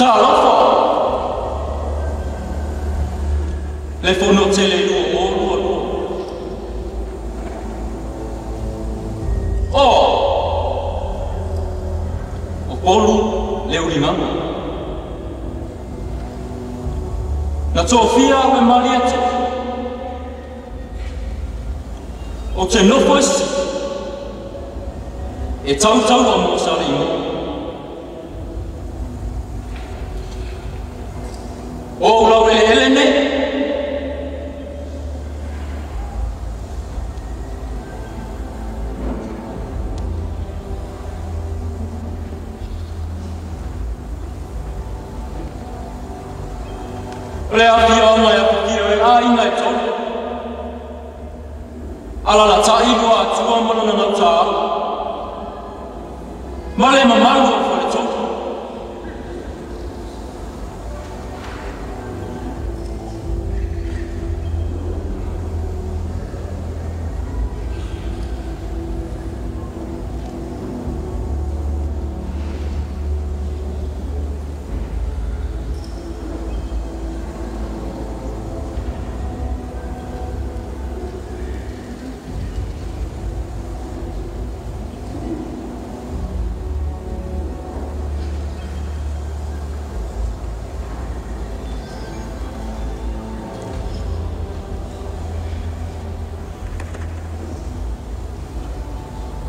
Talofa. Le fono tele lua o lua. O polu le ulimama. Na tofia me mariete. O te nofoisi. E tau a mo Saleimoa. O lau ele nei. Le api o mai apukio e aina e tolu. Ala la ta'iwa atua mana na ta'a. Male ma Malua for the top.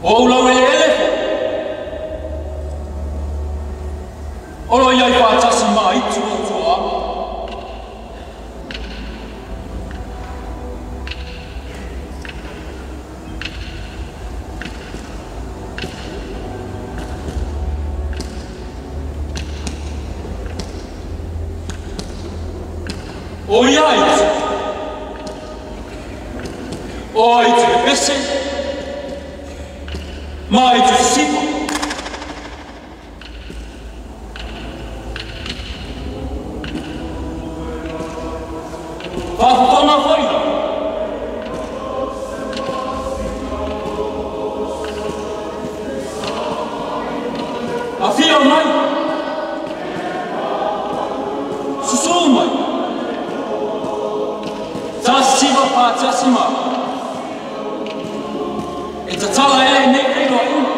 O lau e elefo. Olo iai whātasi mai tua. O iai. O ai te pese. Mai tu sipo. Whakatona whaina. A whia mai. Susu mai. Tasiwa whātasima. E ta tala ele nei rewa una.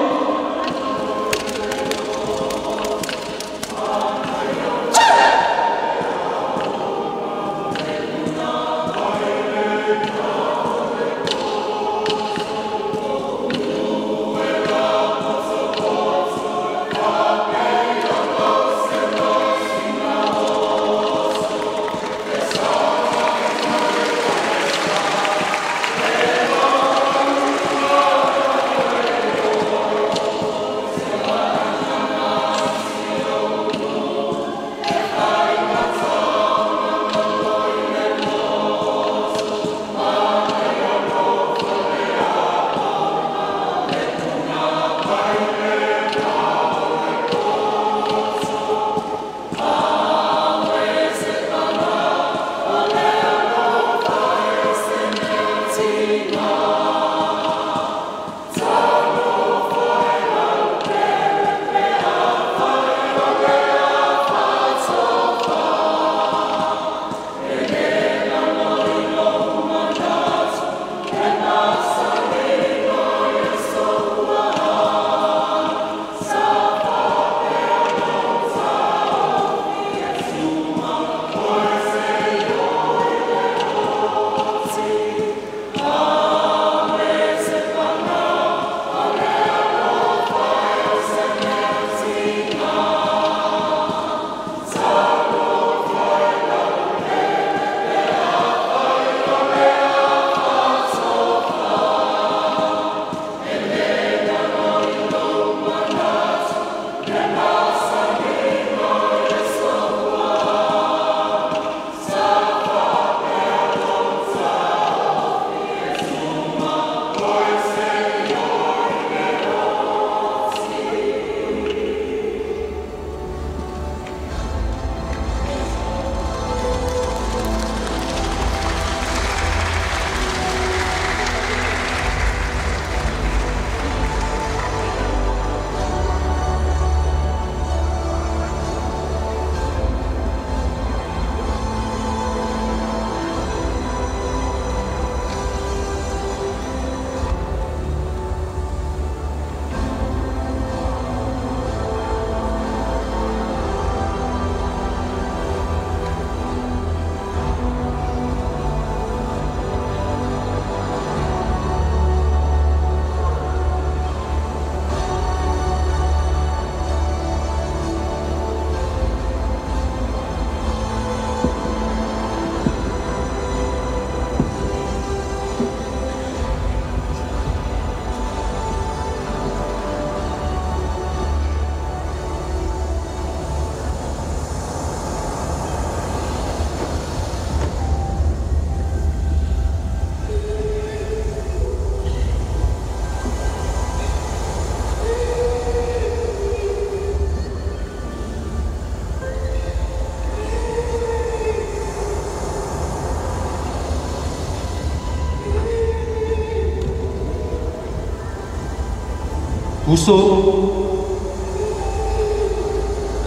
Uso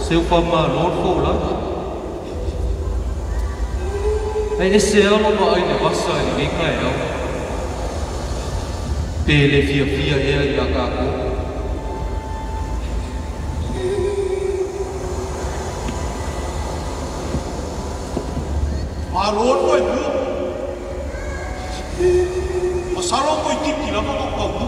seu fama Lord fola ai esse é o lugar onde passa ninguém cai pele fia é a gago a Lord foi o salão foi que lá no palco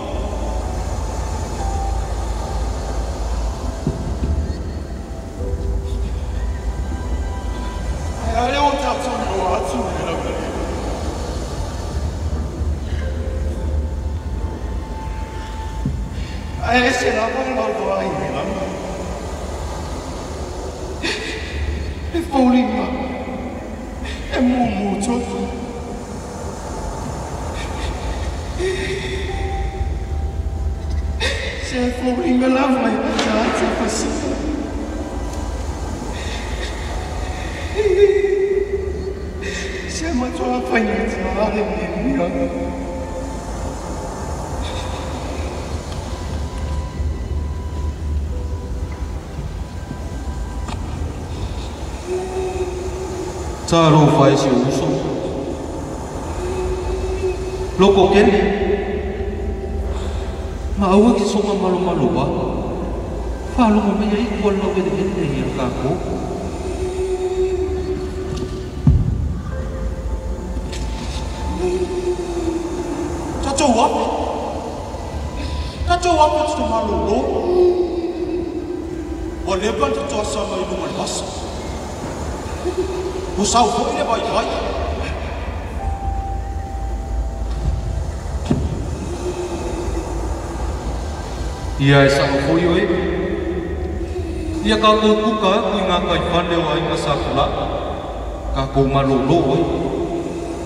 esse lá vai lá do aí lá é foulinha é muito se é foulinha lá vai já se passa se é muito apanhado lá de mim Taro fai si uso loko kene ma awa ki songa malu ba fa lo me ai ko lo be de ya ka ko ta cho wa ko to malu lo o le ba to sa mai no mal bas o sau foi le vai ia sa foi oi ia ka ko kuka ku nga kai fan le wai nga sa kula ka ko malolo oi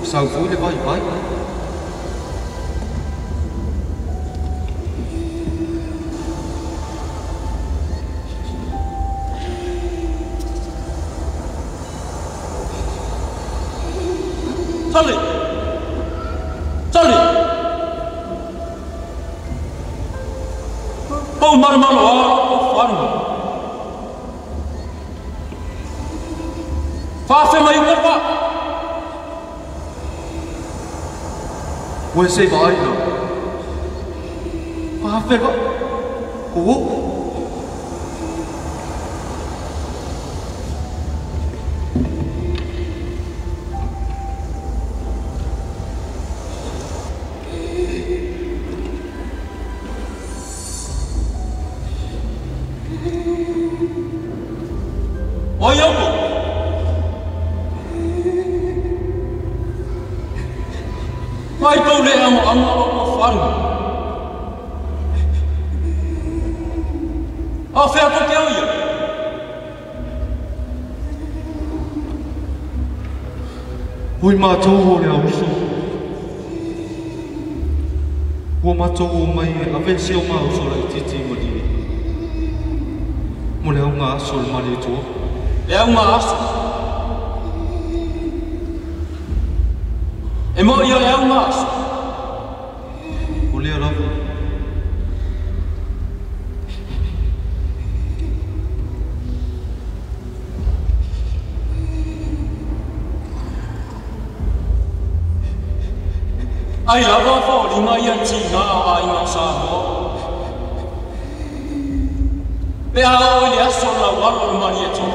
sau foi le vai Sali. Pau Malua, faru. Fa mai apa? Wei sei bai lo. Fa ba. Oh. Mai pau le amo o faru. A fea ko te oia. Oi ma tau le auso. O ma tau mai a ve se o ma auso la titi mo di. Mo le nga aso le mali to. Le nga aso. E mo ia e au mas. O lea rafu. Ai lava fo linga ia tinga a inga sa mo. Pe a o le aso la walo mani e to.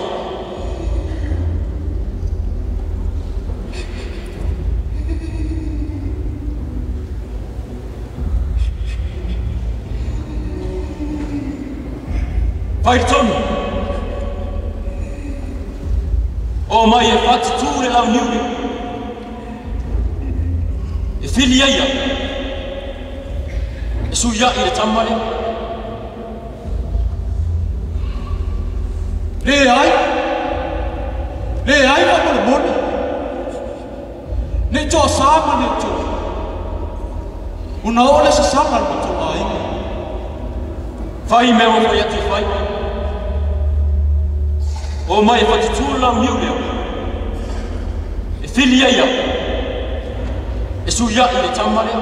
Vai tonu. O mai e fatu ture au niuri. E fili ia. E suia i le tamale. Le ai va por boni. Ne to sama ne to. Una ole se sama no to ai. Vai me o ia te vai. O mai fatu ture au niuri. E fili ia. E suia i le tamale.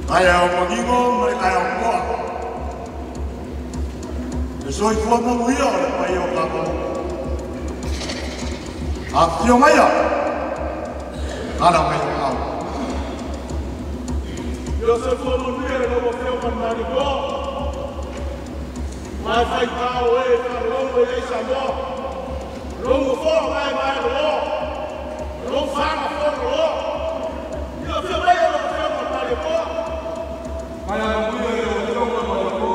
Kaya o magingo, may kaya o kuha. So'y kuha mo hiyo, may o kako. At yung maya, kala may o kako. Joseph kuha mo hiyo, no mo hiyo man mariko. Mai fai tau e, ka longo e Samoa. Longo fo, mai lo. Longo fanga fo lo. Yo hiyo mai o mo hiyo man mariko. Kaya mo hiyo e o hiyo man mariko.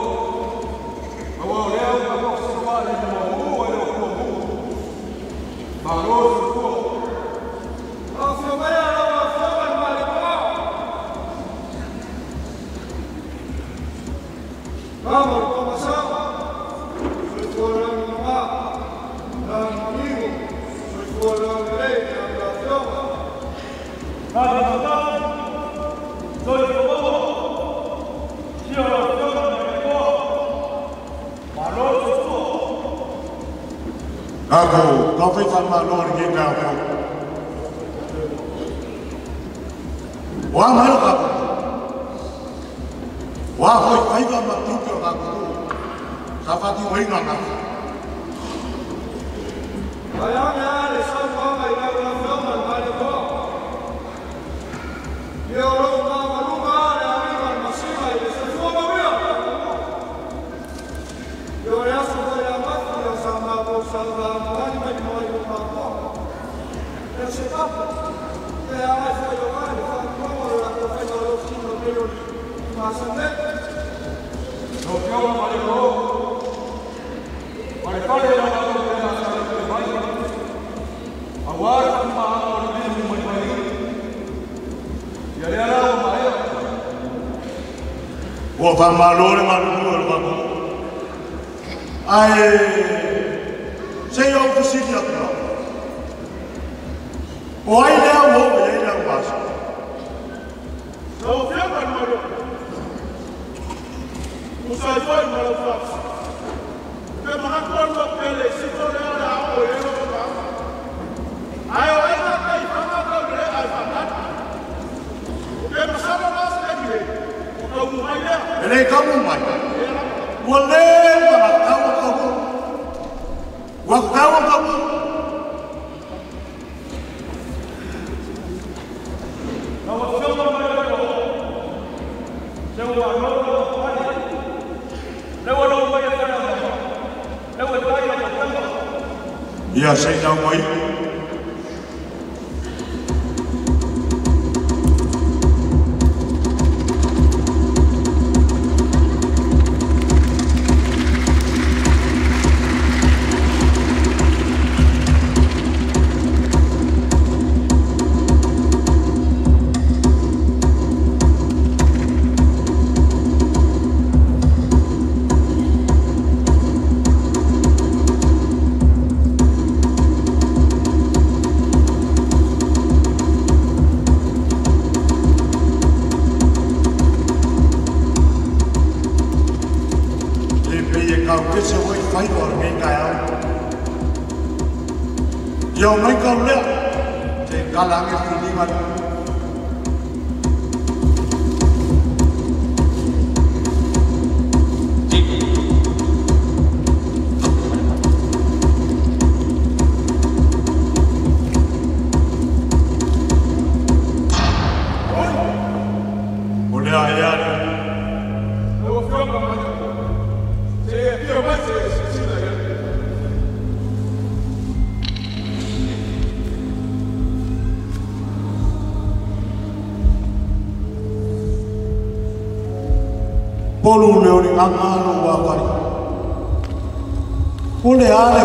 Awa o leo ka mo se pa le mo o e o ko mo. Ba lo ko. O hiyo mai o mo hiyo man mariko. Vamos, comenzamos. Soy fuera de mi mamá, la amigo, soy fuera de ley, de hablación. Nada, soy como si oración me llegó, valor su tú. Ako, kafe tan malor que kafe. Wa malo kako. Wa hoy kaiga matruke kako. Safati hoinga kako. Kayaknya ada sama kayak orang orang balik kok. Dia orang rumah ada orang masih ada semua mobil. Dia orang sudah yang mati sama bos sama banyak mau rumah kok. Dan sebab dia ada orang mau orang orang sini mobil masuk deh. Sokong balik kok. Balik balik yang awal sama orang ini mempunyai ya lah mahal. Wah, malor malor bagus. Ay, saya orang sini apa? Wah, ini apa? Ini apa? So siapa malor? Usai jual malor. Kemarin kalau pele situ dia ada orang yang ayo ayo kai sama kau beri alfamart. Kita bersama masuk lagi. Kamu mana? Ini kamu mana? Boleh tak kamu? Waktu kamu? Kamu siapa mana? Siapa mana? Lewat apa yang kau nak? Lewat apa yang kau nak? Ya, saya tahu mai. Yo mấy câu nữa thì cả là cái gì đi mà boleh ayah Lewat film apa? Saya dia masih sila ya. Polu leo ni angalo wakari. Pole ale.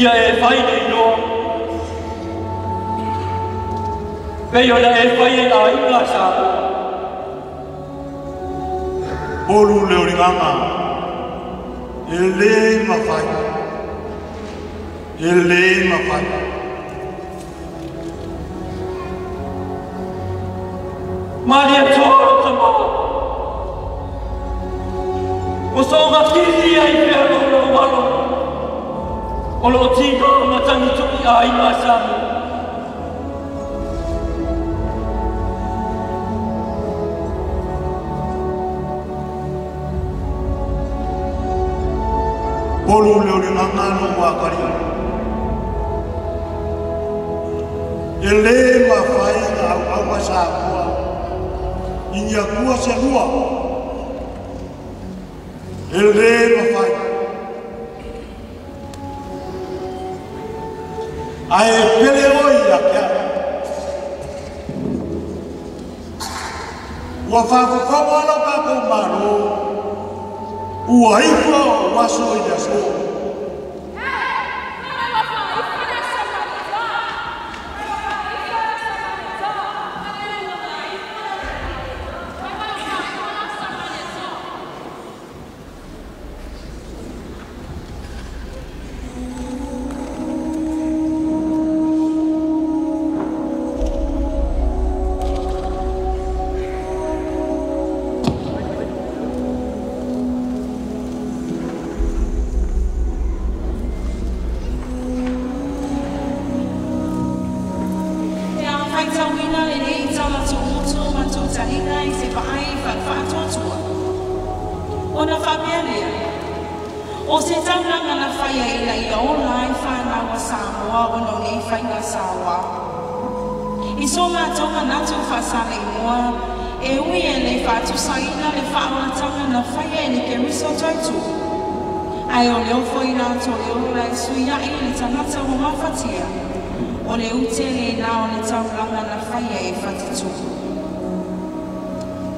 Ia e whai nei noa. Pei ona e whai e a inga sa. Polu leo ringanga. Ele mafai. Ele mafai. Maria toro Samoa. O songa kiri ai pero no walo. O lo tino matangi tuki ai masamu. Polu leo ringanga no wakari. Ele mafai au masamu. Inya kua se lua. Ele mafai. Ai pele oi ya kia. Wa fa fa wala ka ko maro. Ua ifo wa so ya so.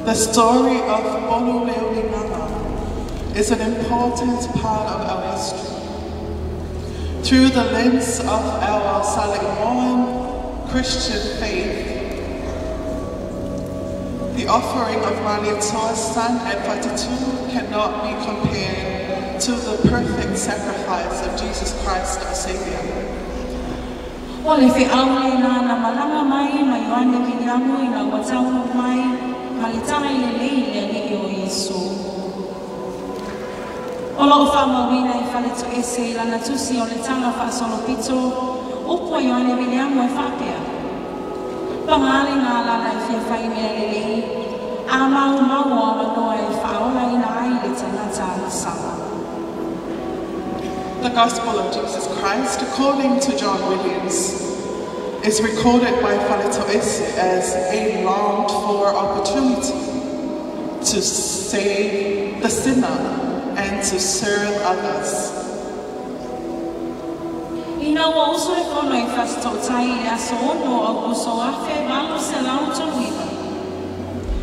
The story of Bolu Leolinanga is an important part of our history. Through the lens of our Saleimoan Christian faith, the offering of Malua son at Whatitu cannot be compared to the perfect sacrifice of Jesus Christ our Savior. Ole fe aule na malanga mai mai wane kinyamu ina watau mai malitana ile ni o Yesu. Olo fama wina ifale to ese la natusi ole tanga fa solo pito upo yone binyamu efapia. Pangali na la na ifia fa ile ama umawa manoa ifa ola ina ile tanata sama. The Gospel of Jesus Christ, according to John Williams, is recorded by Faletoese as a longed-for opportunity to save the sinner and to serve others. Ina wa uso e kono I fasto tai aso ono o uso afe valo se lauto wina.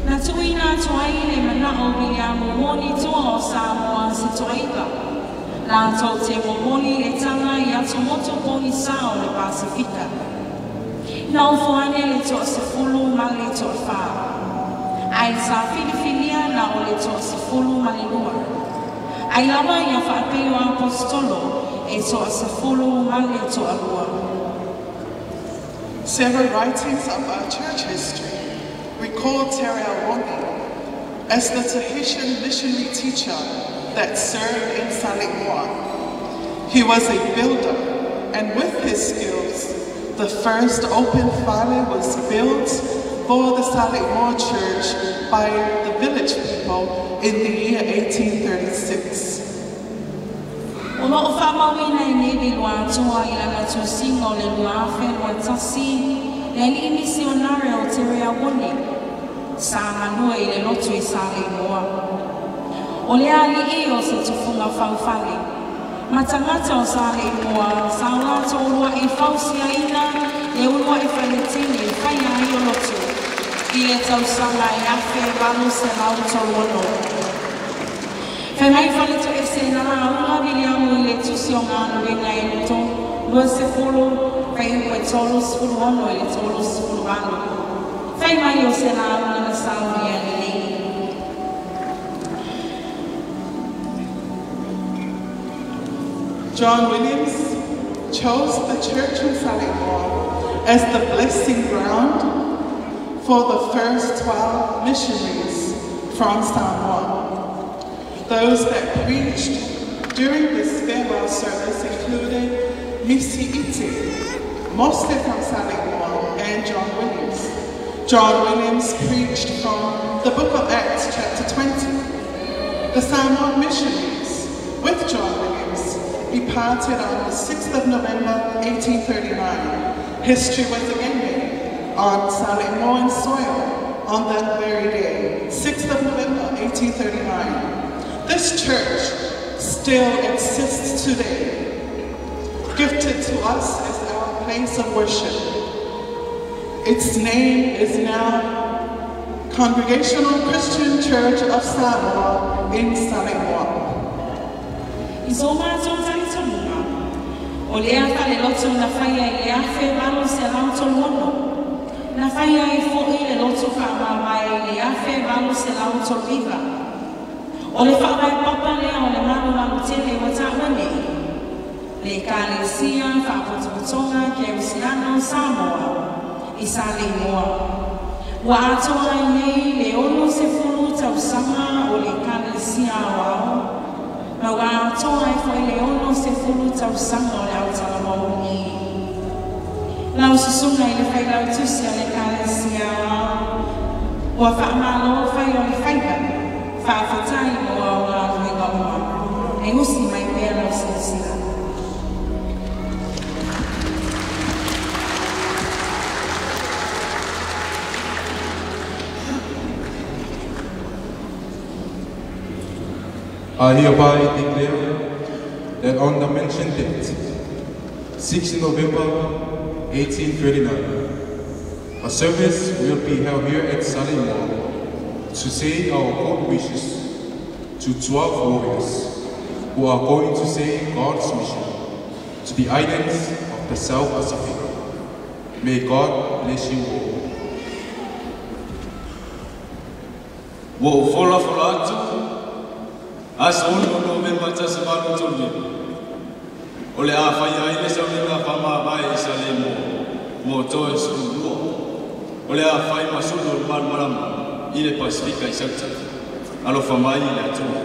Na tuina tuaile mana o biliamu moni tuo Samoa si tuaila. La tote momoni le tanga ya tomoto poni sao le Pasifika. Na ufuane le to sifulu ma le to fa. Ai sa filifilia na o le to sifulu ma le lua. Ai lama ya fa peo apostolo e to sifulu ma le to alua. Several writings of our church history record Saleimoa as the Tahitian missionary teacher that served in Saleimoa. He was a builder, and with his skills, the first open fale was built for the Saleimoa church by the village people in the year 1836. Olo fama wina inedi lua tua ila na tusingo le lua afe lua tasi le ni Missionary Committee sa manua ile lotu I Saleimoa. Ole ali iyo se tufunga faufale. Matangata o Saleimoa, saula tolua I fausia ina, le ulua I fanetini, faya iyo lotu. Ile tausanga I afe valo se lauto wono. Femai faneto ese na ula biliamu ile tusiongano wenga ito, lua se fulu, fai ue tolu sfulu wono ile tolu sfulu wano. Fai mai o se na ula na salvia ile. John Williams chose the church in Saleimoa as the blessing ground for the first 12 missionaries from Samoa. Those that preached during this farewell service included Missy Ite, mostly from Saleimoa, and John Williams. John Williams preached from the book of Acts, chapter 20. The Samoan missionaries, with John Williams, departed on the 6th of November, 1839. History was again made on Saleimoan soil on that very day, 6th of November, 1839. This church still exists today, gifted to us as our place of worship. Its name is now Congregational Christian Church of Samoa in Saleimoa. Isoma tōtari tonga, o lea whare loto na whaia I awhe walo se lauto mono. Na whaia I fōi le loto whaamawai le awhe walo se lauto riva. O le whaamai papa lea o le manu manu tele wa tāwane. Le kālesia whaapotopotonga ke Oceano Samoa I Saleimoa. Wa atoa I nei le ono se fulu tausanga o le kālesia wao. Ma wa atoa I fo le ono se fulu tausanga o le autala mauni. Lau susunga I le whai lau tusi a le kālesia wao. Wa whaamalo whai o le whaiga. Whaafatai mo a o a ruinga oa. E usi mai pēr lau sila. I hereby declare that on the mentioned date, 6 November 1839, a service will be held here at Saleimoa to say our good wishes to 12 warriors who are going to say God's mission to the islands of the South Pacific. May God bless you all. Wo fola atu. As only November just about to live. Ole a whai ai le sa ulinga whamawai I Saleimoa, mo toe sūrua. Ole a whai masulu marmarama, I le Pasifika I Sautau. Alo whamai I le atua.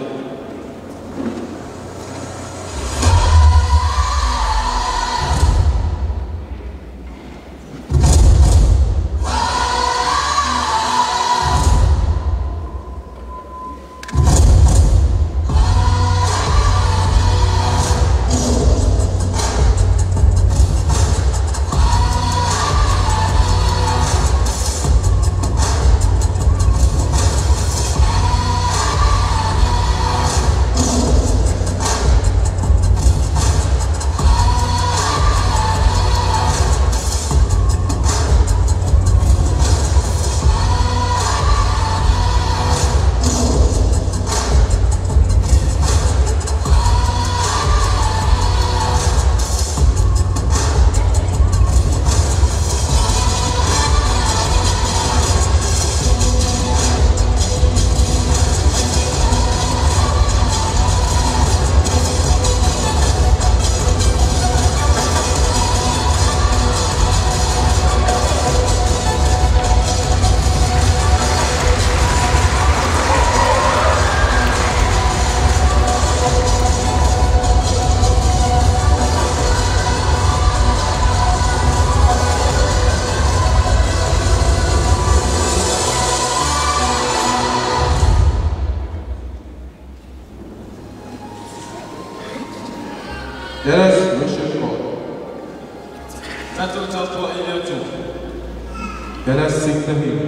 Let us worship God. Let us sing the hymn.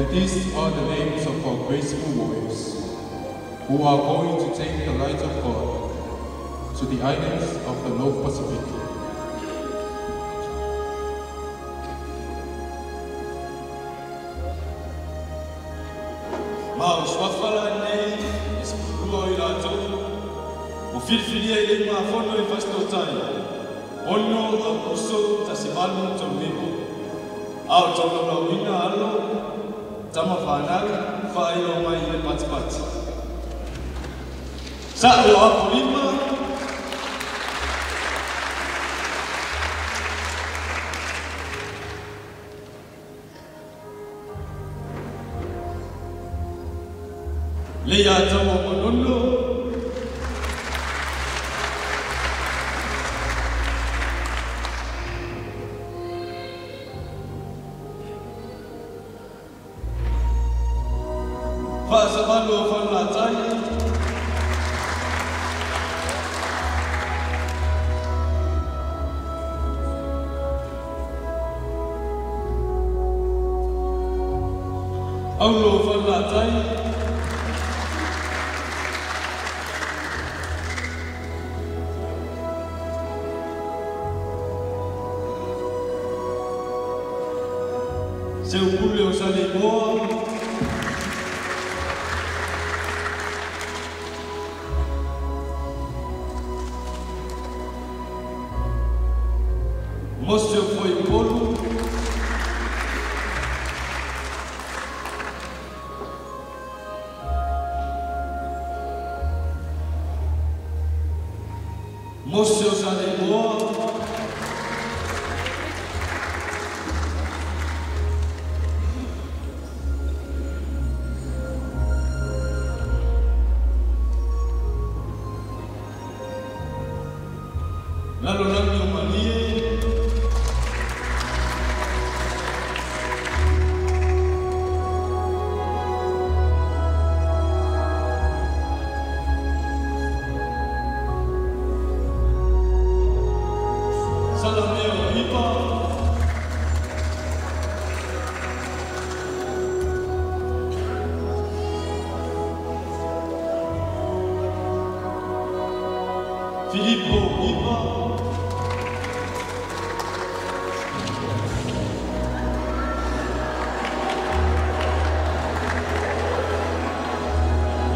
And these are the names of our graceful warriors who are going to take the light of God to the islands of the North Pacific. Mau swafala nei eskulua I rātou o whiriwhiria I le māwhono I whastotai ono au uso ta se malu tau vivo au tau na wina alo tama whanau whaero mai I le patipati sa o apu lima le ia tau o monono Whaasabalo o whanātai Aulo o whanātai Seu pule o Saleimoa Moseu foi polo Moseu Saleimoa Lalo lalo o manie Filippo Iva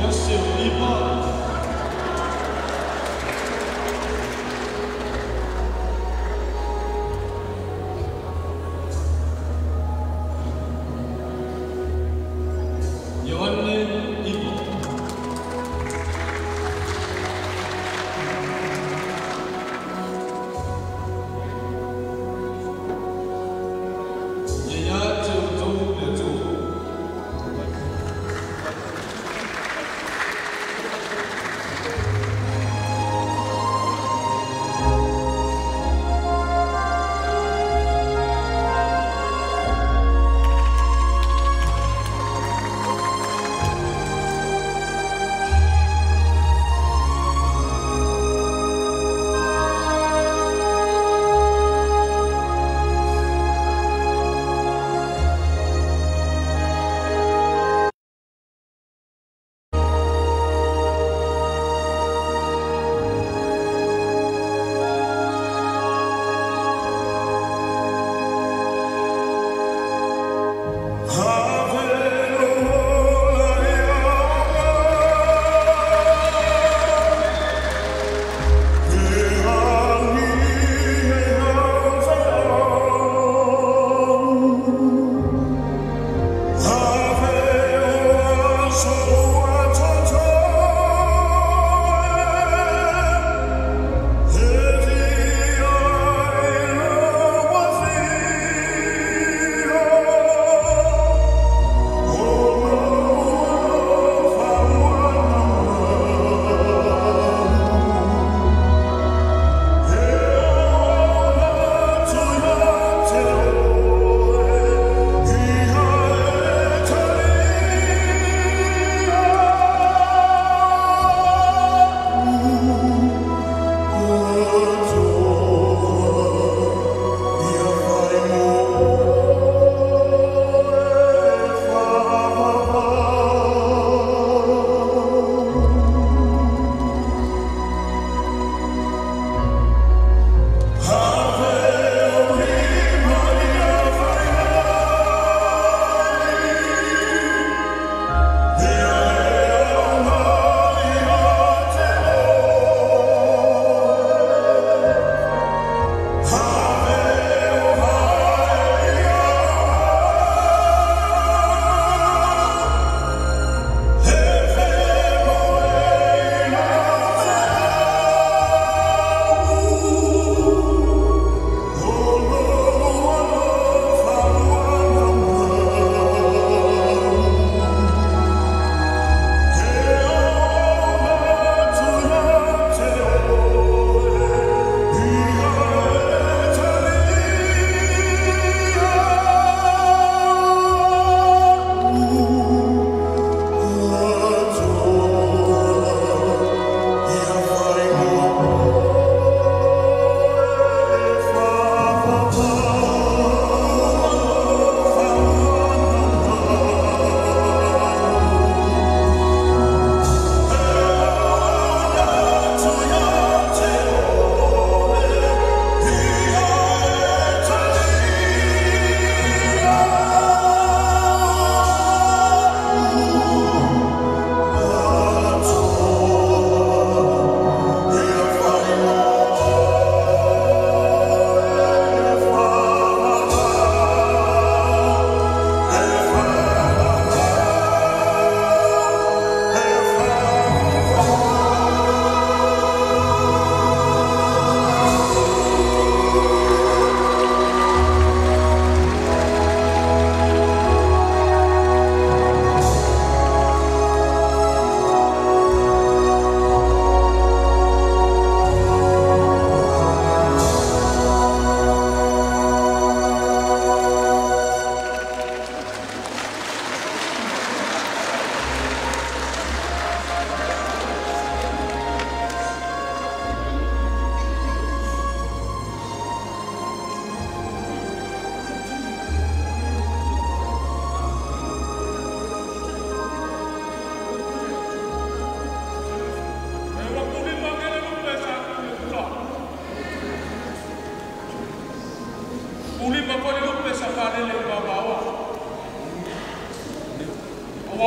Yosef Iva Yohanne Iva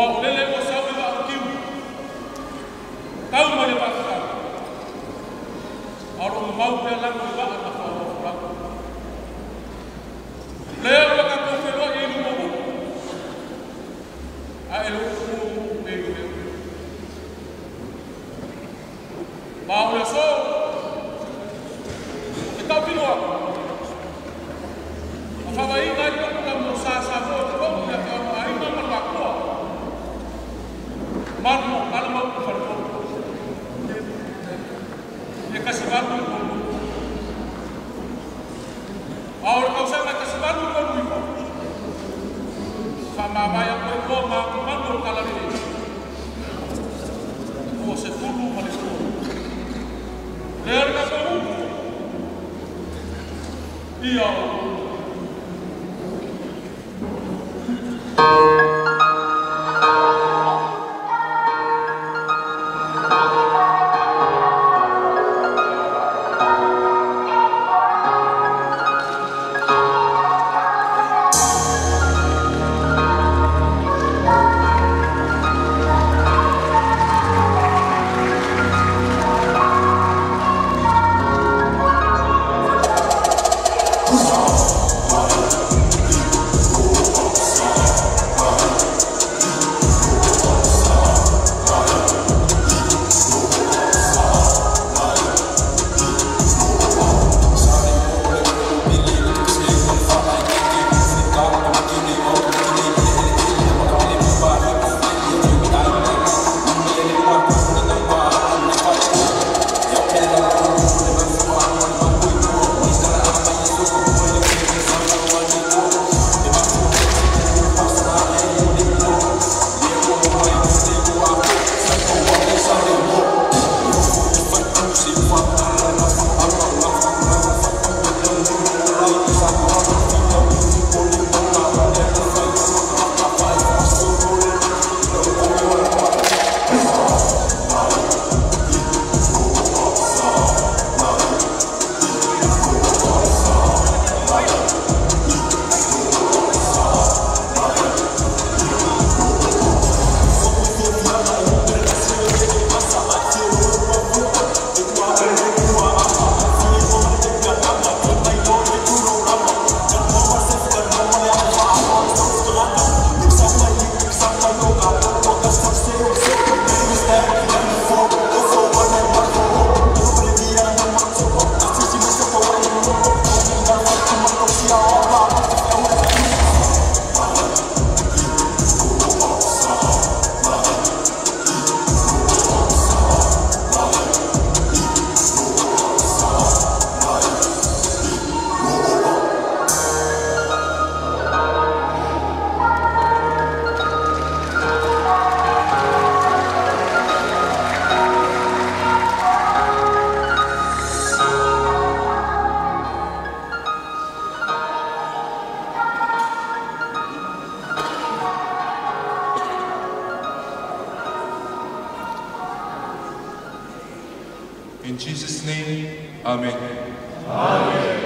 o lele o sau e wa kiu. Kau mo le paka. Aro mau pe la mo wa na fa wa. Le o ka ko fe lo e mo mo. A elo ku be be. Ma o le so. E ta pino. A fa vai na ka mo sa mo ko mo le ka ai ma ma ko. Marmo alma ko fa ko. E kasi baru ko. Ahora causa na kasi baru ko ko. Sama maya ko ma mando kala ni. O se fulu ma le ko. Leer na ko. Ia. In Jesus' name, Amen. Amen.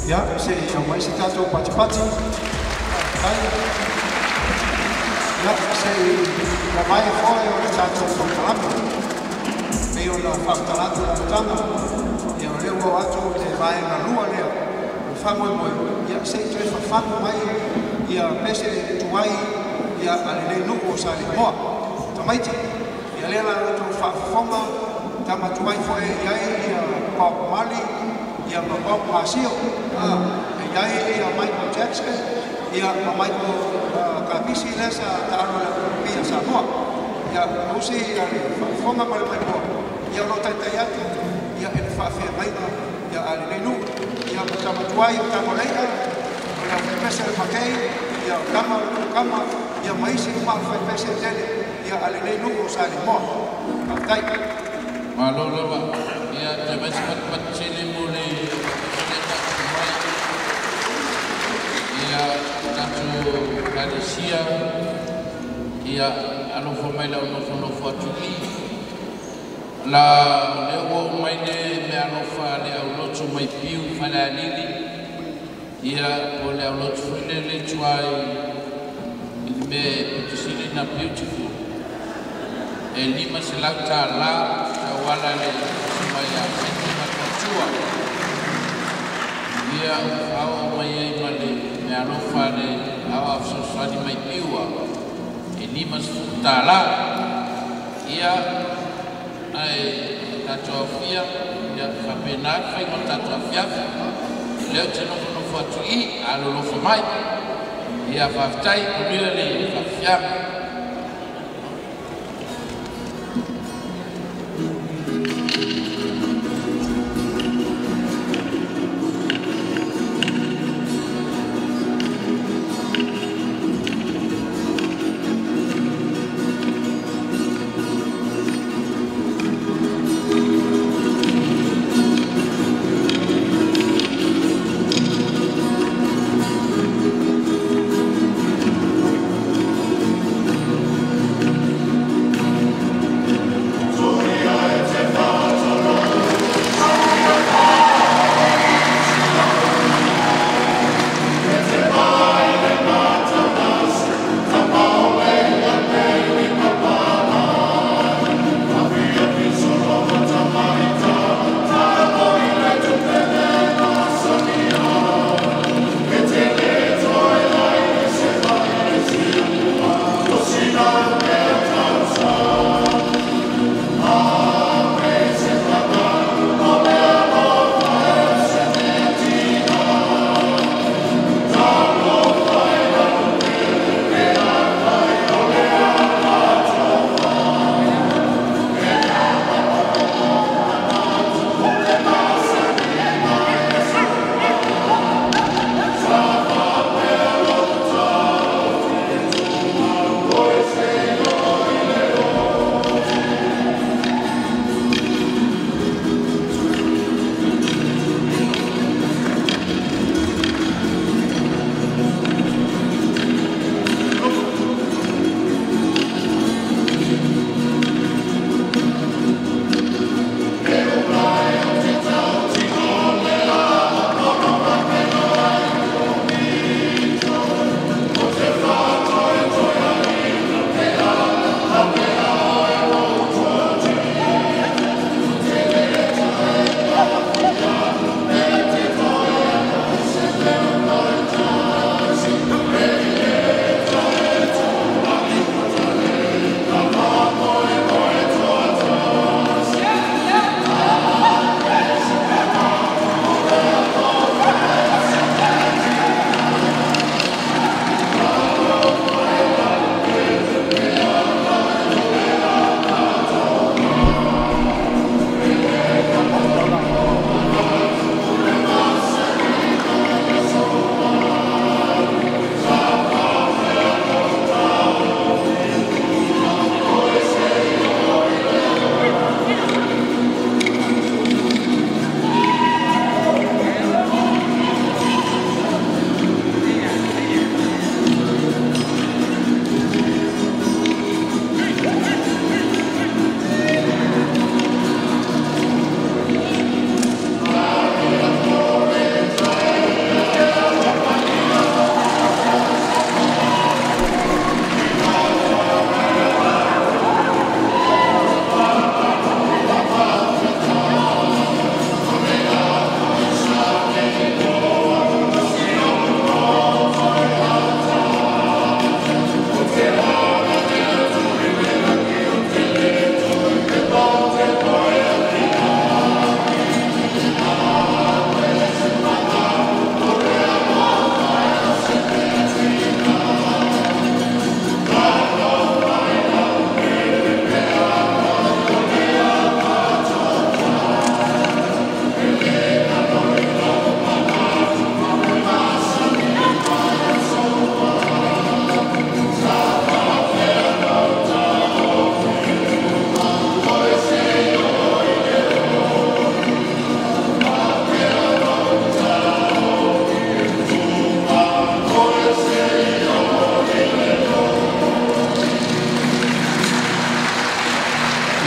Ya, se mai se tato pati-pati. Ya, se la mai foi o tato pati. Meio la faktalatu la tanga. Ya le o atu te vai na lua le. Fango mo. Ya se te fa mai ya pese tuai ya ale no o Saleimoa. Tamaiti. Ya le la to fa fonga tama tuai foi ya ya pa mali. Ia Pasio, ia Michael Jackson, ia Michael kapisi lesa ta'alo la pia Samoa. Ia usi fonga pale mai mo. Ia no tai atu. Ia ele fa'afia mai ia ale nenu. Ia sama tuai tamo leia. Ia pesa makai. Ia kama ia maisi ma fai pesa tele. Ia ale nenu o Saleimoa. Tai. Malua ia te mesi pat sini mule. Ia tatu Malaysia ia anofo mai la anofo atuki la leo mai ne me anofa le aulotu mai piu fala lili ia o le aulotu le tuai me putusili na beautiful e lima se la la wala le mai a tua ia au mai male me anofa le awa sosadi mai piua e lima futala ia ai tatuafia ia fapenar fai mo tatuafia leo tino no fotu I alo lo mai ia faftai unile le fafia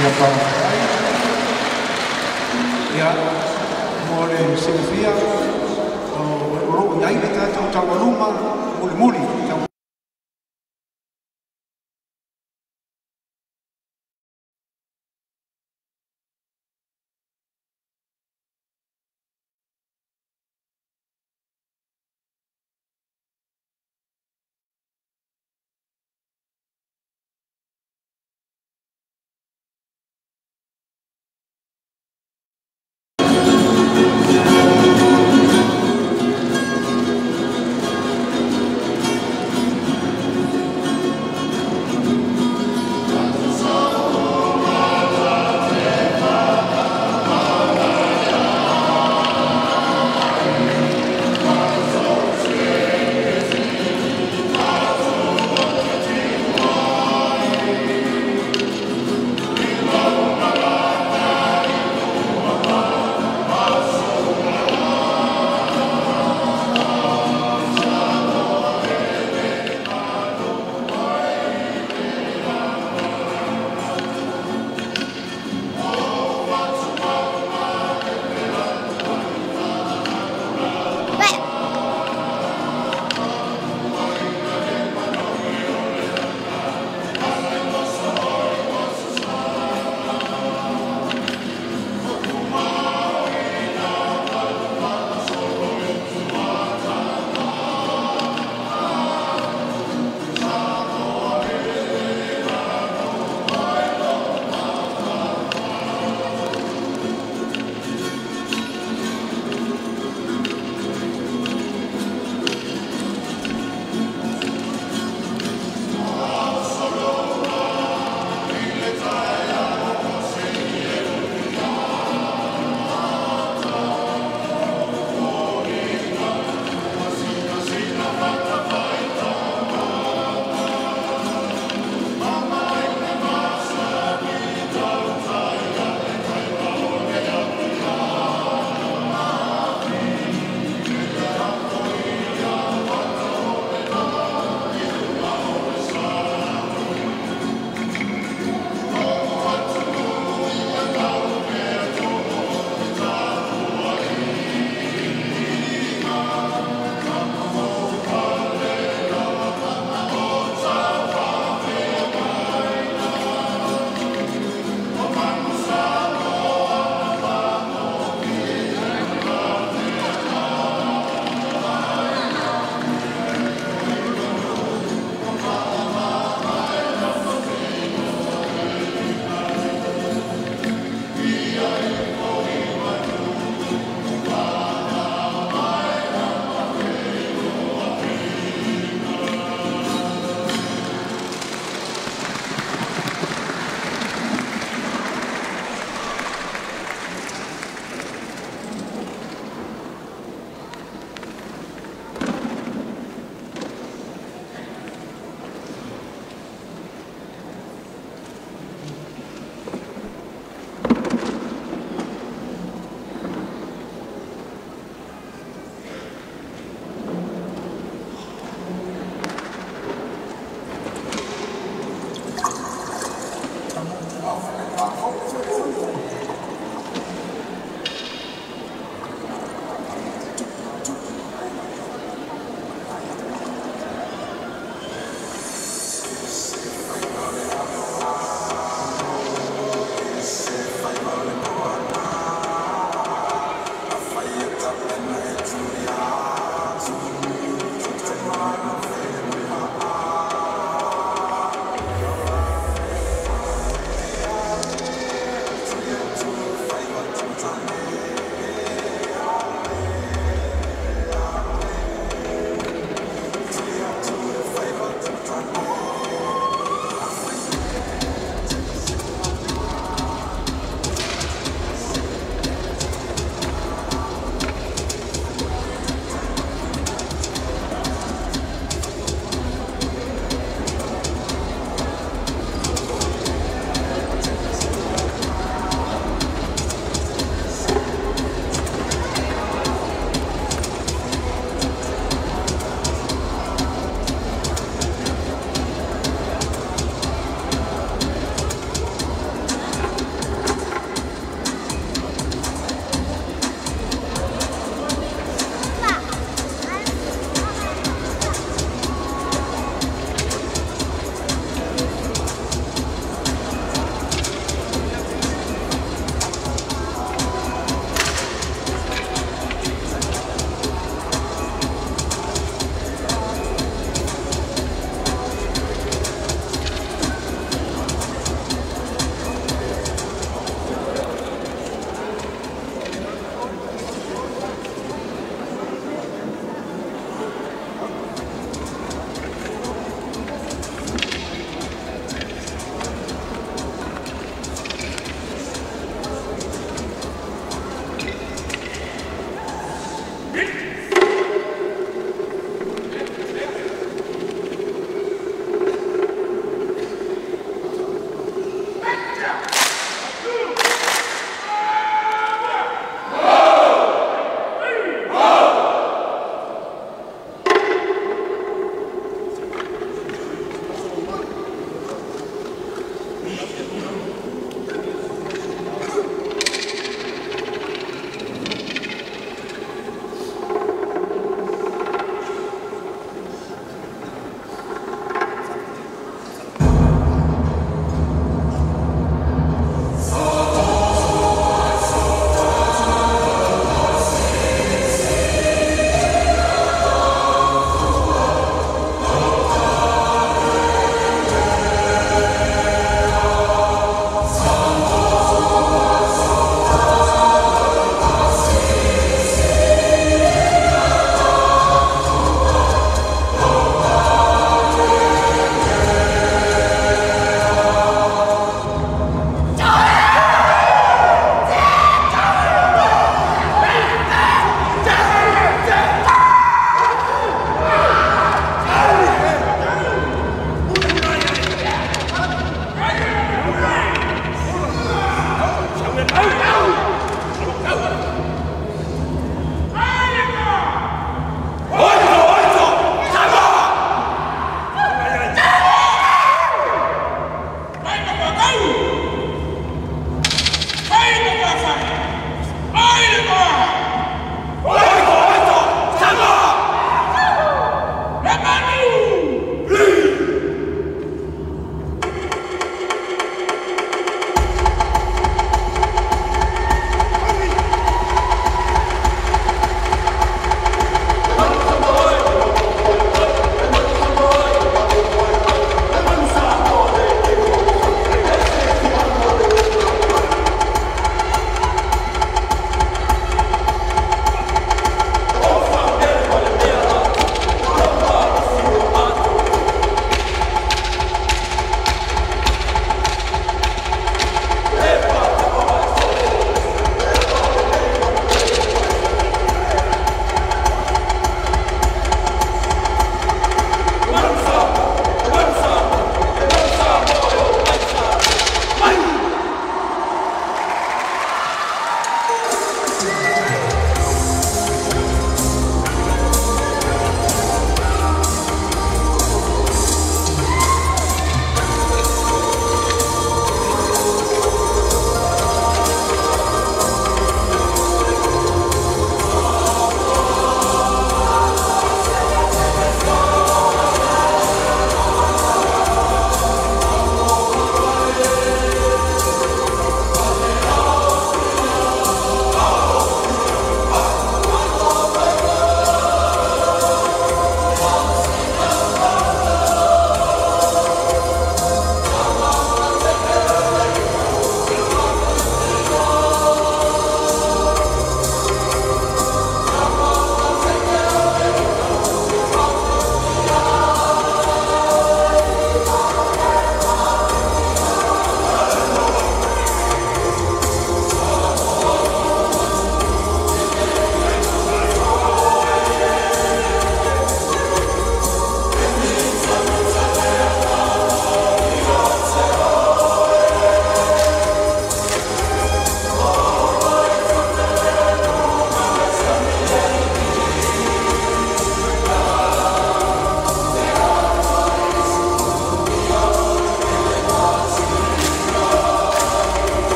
Ia pāwhai. Ia, mo le Silvia, o roo iai le tātou tawaruma, muli.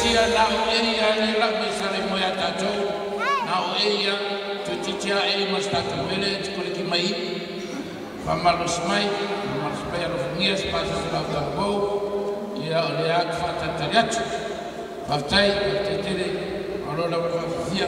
sia na o eia ne la me Saleimoa tātou, na o eia tu titia e mas tātou mele e tikore ki mai, whamalos mai alo fungia spasa sa lau tāpou, ia o le atu whatatari atu, whaftai, tere, arora whawhia.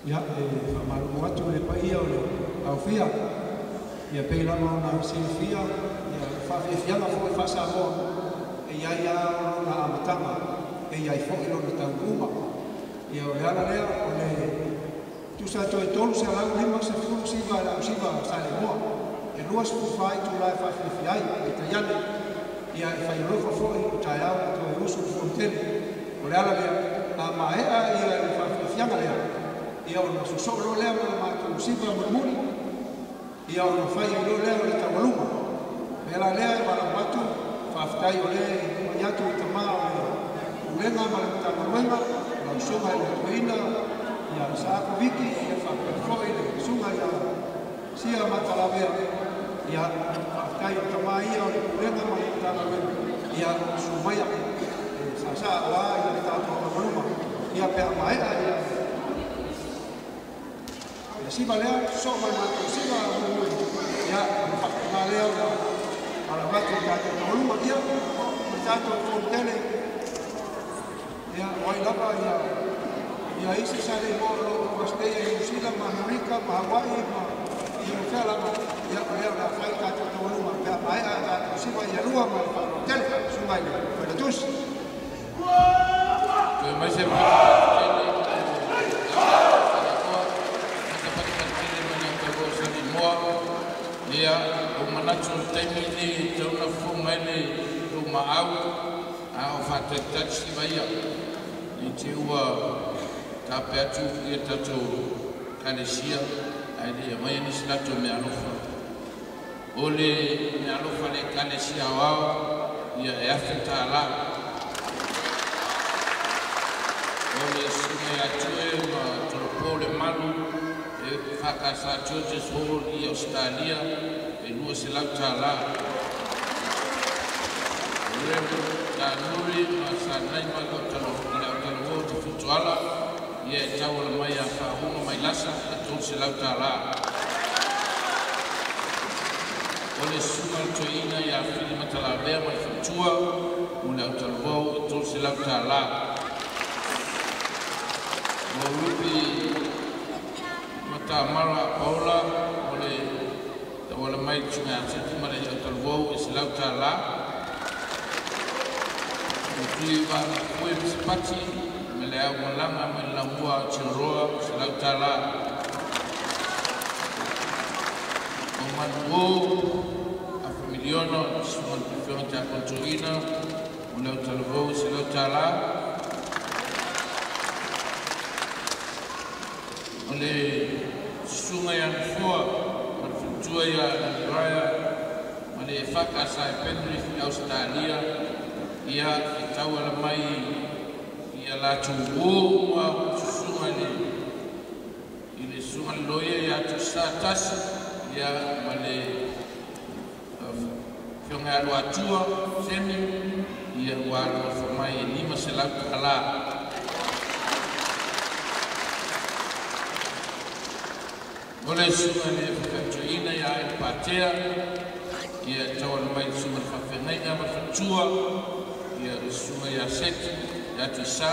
Ya, Malua tu le paia o le aufia. Ia pei lama ona silfia, ia whawhiawhianga fo e whasamoa. E ia ona amatanga, e ia i fo i lona tau uma. Ia o le ala lea, o le tusa to e tolu se alau lima se fulu siva lau siva Saleimoa. E lua se fufai tu lai whawhiawhiai, e taiane. Ia e whaiolofa fo i utai au, to e usu fontene. O le ala lea, a maea ia e whawhiawhianga lea. Ia ona susolo lea ma mātou siva murmuri. Ia ona whai i lo lea o le tawaluma. Pela lea e wala watu, whaftai o lea i maniatu i tamā o le ulenga ma le tamaruenga, lau sunga i le tuina, ia saako wiki, ia whapefoi le sunga ia sia matalawea. Ia whaftai o tamā ia o le ulenga ma le tamaruenga. Ia sumaya, sasa oa ia le tamaruenga. Ia pea maea ia siva lea, soma mātou siva murmuri. Ia, whakanga lea o ala watu tātou tauluma kia, tātou fontene. Ia, oai lapa ia isi Saleimoa lo Australia, New Zealand, ma Amerika, ma Hawaii, ma ia lama. Ia, lea la whai tātou tauluma. Pea maea tātou siva ia lua ma fontene, sungai le. Pera tusi. Pea mai se maa. Ia o manatu taimi ni tauna funga ni ruma au a o whatatati vaia ni te ua tape atu ia tatou kalesia ai le mai ni silato me alofa o le me alofa le kalesia wao ia e afeta la o le sume atu e ma tolopo le malu Whakasa Churches Hall i Australia e lua se lau tāla. Rebu tā nuri ma sa nai ma lau talo te futuala ia e tau ala mai a whahunga mai lasa a tō se lau tāla. O le sunga toina i a whiri matala bea mai futua o lau talo wau a tō se lau tāla. O rupi ta mara ola ole ta wala mai tsinga tsi mara ya ta wo is lau ta la ti va foi spati me le au langa me la bua chiroa is lau ta la o man wo a familiono sono più ta controlina o lau ta wo is lau ta la ole sunga ya fua ma futua ya raya ma le whakasa e Penrith i Australia ia i tau ala mai ia la tuwo ma sunga i le sunga loia ia tu sa tasi ia ma le fionga alu atua semi ia walo whamai e lima se lau kala Ole sunga le whakatoina ia e patea, ia tau ala mai sunga whawhengai ngā mawhatua, ia sunga ia seti, ia te sā,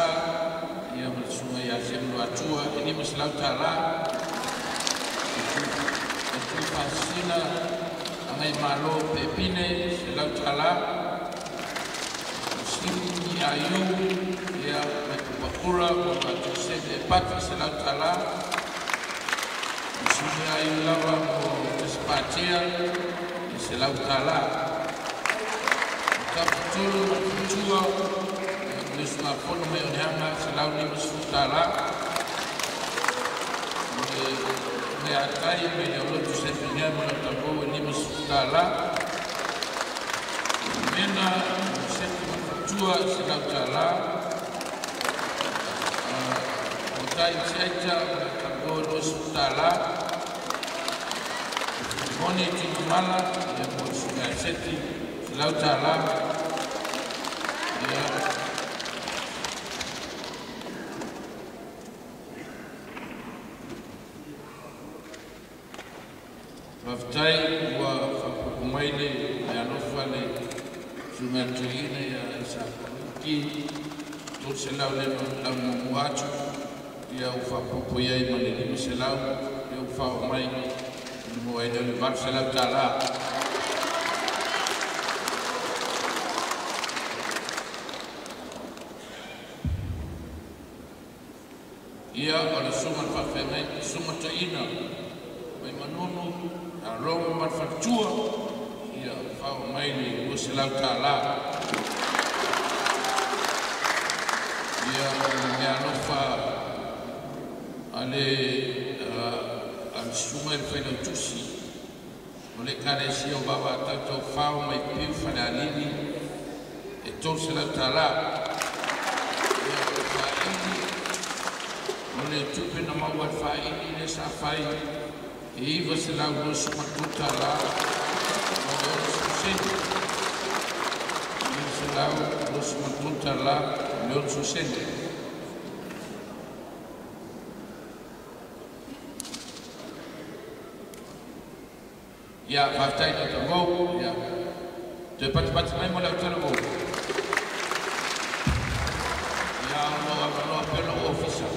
ia sunga ia semlu atua, e nima se lau tā rā. E tu whasina, angai malo pepine, se lau tā rā. Sini ia iu, ia mai kupakura, kua tu sete pati se lau tā rā. Sini ai lava mo despatia e se lau tala. Kapitulu ma futua e sua fono me onhanga se lau ni masutala. Me atai me ya lo tu se finia mo na tabo ni masutala. Mena se futua se lau tala. Otai seja tabo lo sutala. Moni tingumala ya mosuga seti lautala ya Whaftai ua whapukumaile me alofa le sumeatuina ia isa ki tot se lau le lau mungu atu ia u whapupu iai ma le lima se lau ia u whao mai ni mua ina le vatu se lau tāla. Ia o le suma whawhengai, suma taina mai manono a rongo marwhatua ia whao mai le ua se lau tāla. Ia me alofa ale sunga le whainau tusi o le karesi o baba tato whao mai piu whanalini e tō se lau tāla. Ia o whaini o le tupe na maua whaini le sa whai e iwa se lau losu matuta la o le ora suseni. Ia se lau losu matuta la o le ora suseni. Ia whaftai na ta ngau, ia te pati mai mo lau tala ngau. Ia aloa pelo ofisa.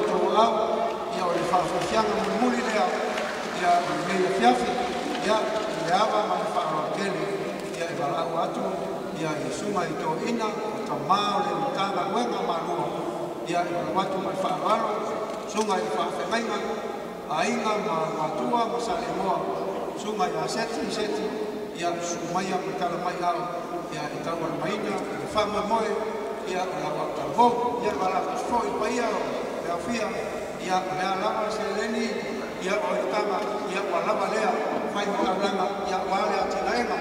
tau au, ia o le whawhianga muli lea, ia o le mea fiafi, ia le awa ma le whaaro kele, ia e walau atu, ia e sunga i tō ina, ta mao le mutanga wenga Malua, ia e walau atu ma le whaaro alo, sunga i whawhengainga, a inga ma watua ma Saleimoa, sunga i a seti, ia sumaya ma tala mai au, ia e tau al maina, e whama moe, ia la wata vo, ia wala foi paia, ia fia, ia mea lava se leni, ia o tama, ia wala lea, fai maulanga, ia wale atinaena,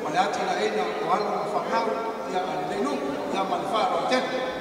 wale atinaena, wala mafakau, ia alenu, ia malfaro tete.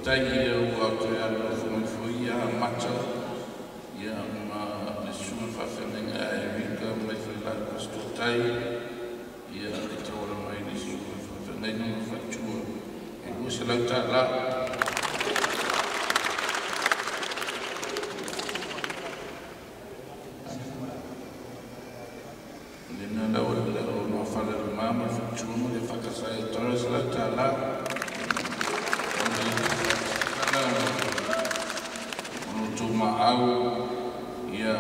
Tai ia ua koe ala fumifui ia macha ia ma le suma whawhenenga e rika mai whaila kasto tai ia le taura mai le suma whawhenenga ma whachua e ua se lau ta la le na lau e lau no whala le mama whachua ma le whakasai e tora se lau ta la au ia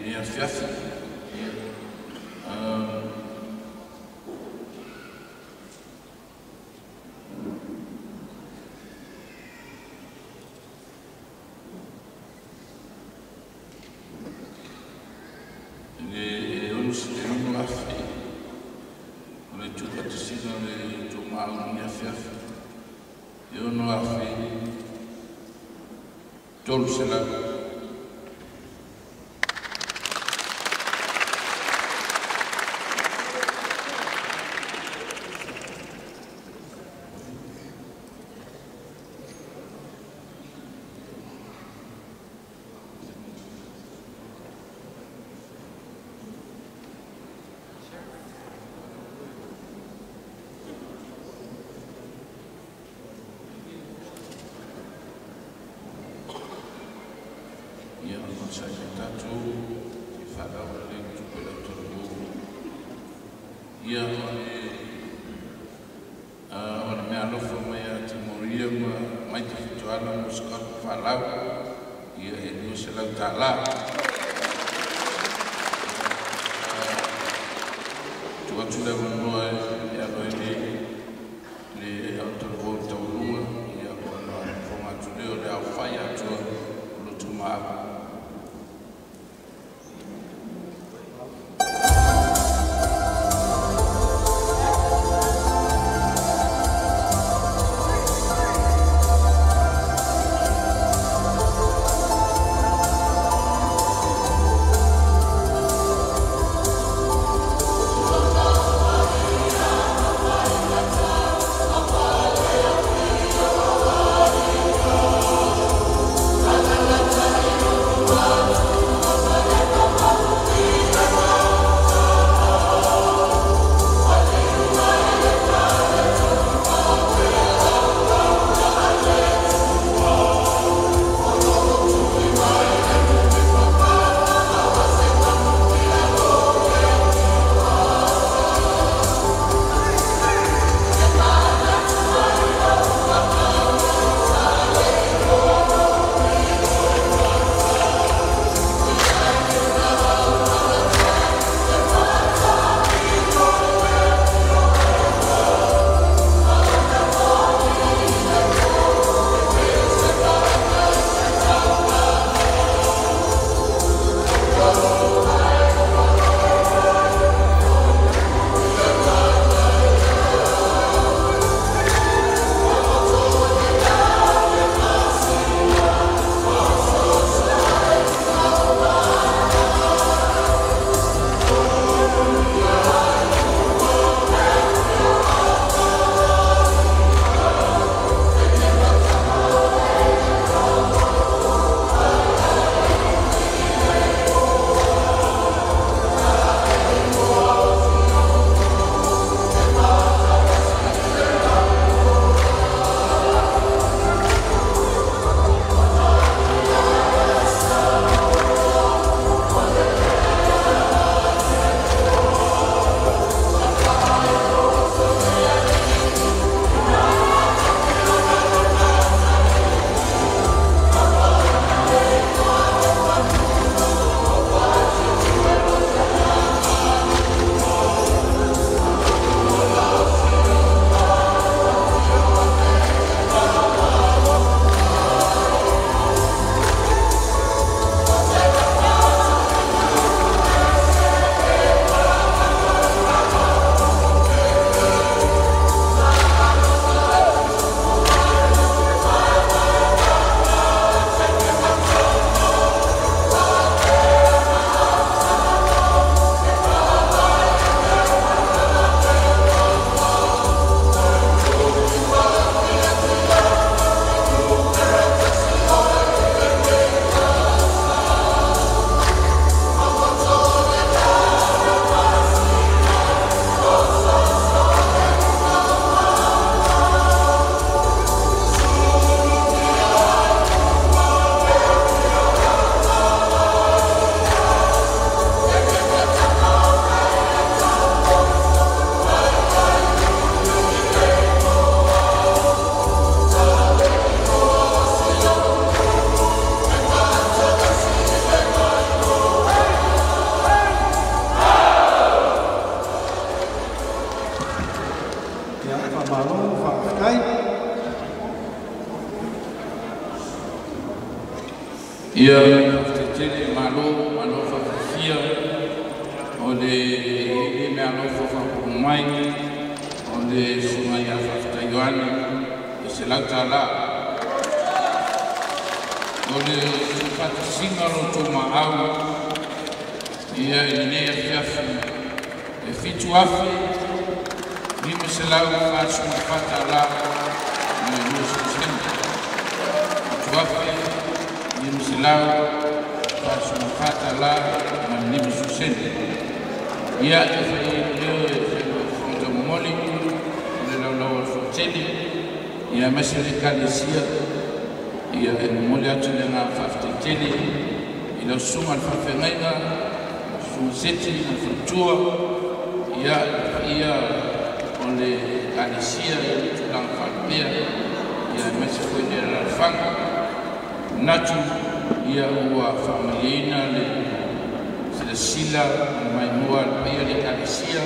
i a fiafi le onus le unu afi o le tukatasina le tumau ni a fiafi le unu afi tolu se la Ia tele malo whawhia o le mea alofa whapumai o le sungai a whawhtaiwane e se lauta la o le whatasinga lo tō maau ia e nea whiawhi e fitu awhi lima se lau whāsuma whata la me lua susenda fitu awhi lima se lau whāsuma whata la me lima susenda ia e whai leo e whai moli le laulau al whauteli ia mese le kalesia ia e moli atu le ngā whawhteteli i lau sunga al whawhengainga sunga seti al whautua ia o le kalesia i tulang whapea ia mese koe le lalwhanga natu ia ua whamaleina le sila mai mua ia le kalesia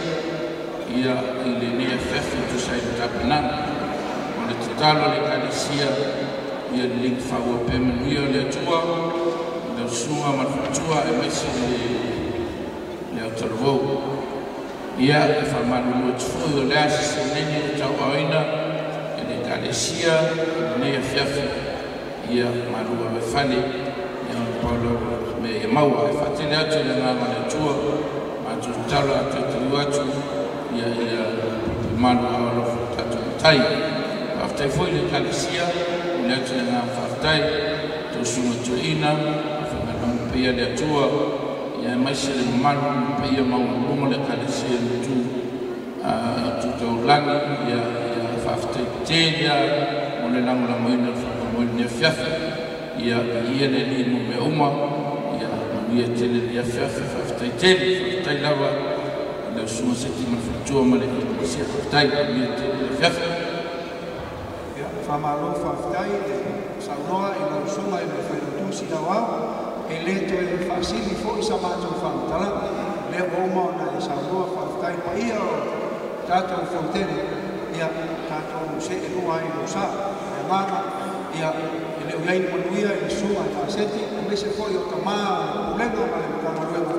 ia i le nea whewhi tu sai le tapananga o le tatalo le kalesia ia le link whaua pemenuia le atua le sunga matfatua e mesi le autalvou ia e whamanu o tufui o le asi se nene o tau aina e le kalesia le nea whewhi ia marua me whale ia o paulo me e maua e whatele atu le ngā mane tua atu tala atu tau atu ia manu awalofu tatu tai whaftai foi le kalesia o le atu le ngā whaftai tau sunga tuina whangalonga pia le atua ia maise le manu pia maunga le kalesia le tu atu tau langi ia whaftai tēnia o le langula moina whakamoina ne whiawhi ia le lino me uma ia tele ia whiawhi whaftai tele whaftai lawa le sunga seti ma whatua ma le kalesia whaftai ia tele ia whiawhi ia whamalo whaftai saunoa i lau sunga i le whairutusi lawa e le to e whaasili fo i sa mātou whamatala le oma na e saunoa whaftai pa ia o tātou whautele ia tātou se e lua i lusa e ngana ia e leo iai manuia i sunga ta seti e mese fo i o ta maa ulenga ma le mutana luenga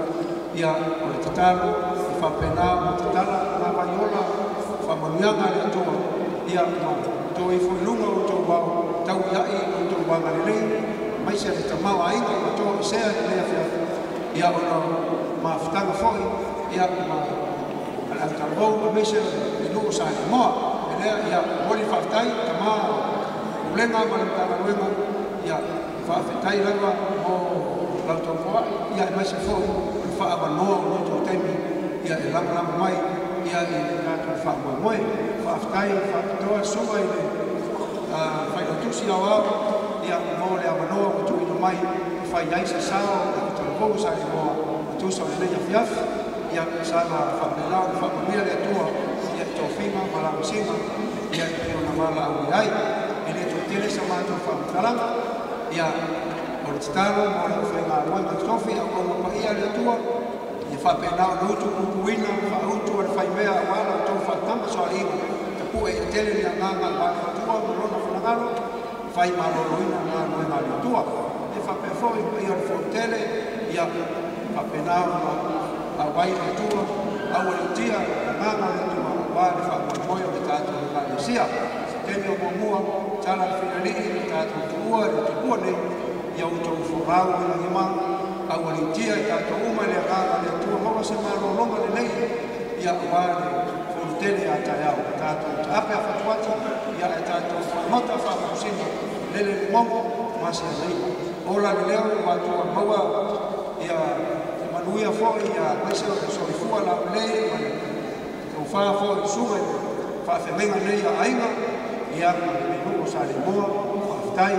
ia o le tatalo i whapena o tatala na vaiola whamanuianga le atua ia ma tō i fo i lunga o tō wau tau iai o tō wanga le lei mai se le tamau ainga ma tō i sea le lea whiawhi ia o no ma whtanga fo ia ma ala tarabou ma mese le lunga Saleimoa e lea ia mori whaftai tamau ulenga ma le mutana luenga ia whawhetai rawa o lautopoa ia e maise fo i whaabanoa o tō temi ia e lama mai ia i kātou whaamoemoe whaftai whakatoa sunga i le whainotusi au au ia mo le amanoa o tuina mai i whai aisa sao na utalapou Saleimoa a tusa o le leia whiawhi ia sana whapenao i whakamia le atua ia i tō whima ma la masinga ia i pio na mala au i ai e le tō tele sa mātou whamatalanga ia o le tatalo mo le whainga ruanga tofi a konga pa ia le atua ia whapenao na utu kukuina whautu o le whaimea wala o tō whatama soa inga ta pua e tele ni a nganga wala atua mo lona whanangalo whai maroroina ngā nuenga le atua e whapefoi pa ia le whautele ia whapenao a wai le atua au le tia nganga le atua wale whamoimoio le tātou le kalesia temi o mua tala le whinalii le tātou tuua le tupua nei ia utou whorau i la hima au le tia i tātou uma le nganga le atua maua se marolonga le nei ia wale whautele a tai au tātou tape a whatuati ia e tātou whamata whamakusina lele le mongo masi a nei ola le leo i watua maua ia manuia fōi ia maise o soifua la lei tau whaa fōi sunga i whaafemenga nei a ainga ia le nuko Saleimoa whaftai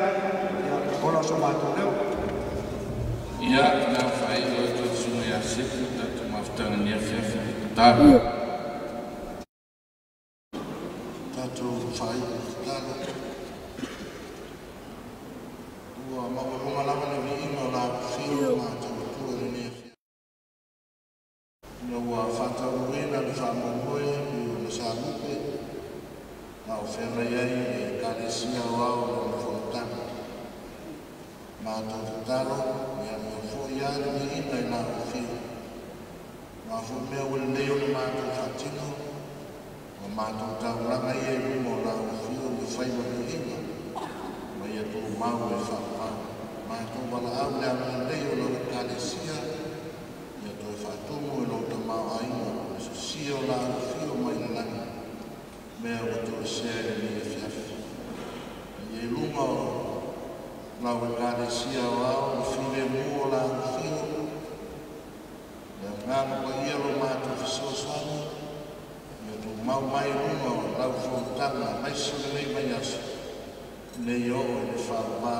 ia ola so mātou leo ia nga whai o tō sunga ia seti tatu maftanga nia whiawhi tāra Tātou whai tāra ua mawaronga lava le viinga o la whio mātou tua le nea whiawhi ua whatau wena le whamamoe i o le sāmupe na o whenai ai e kalesia o au le whautanga mātou talo, mea mea fōia ni ina i nā whiu. Mā fō mea wale leo na mātou whatino, o mātou tauranga i e rumo nā whiu ni whaiwa ni ina, ma ia tō mau e whakapau. Mātou wala au lea mea leo na wakaresia, ia tō e whatumu e lo ta mau aina, e so sio nā whiu mai na nani, mea o tō e sere ni e whiafi. Ia i lunga o lau e kāre sia o au, o whire mua la whiu. Ia ngāna kwa ia lo mātou whisosani. Ia tō mau mai runga o lau whontana, mai sura nei mai asu. Nei o e le whāwā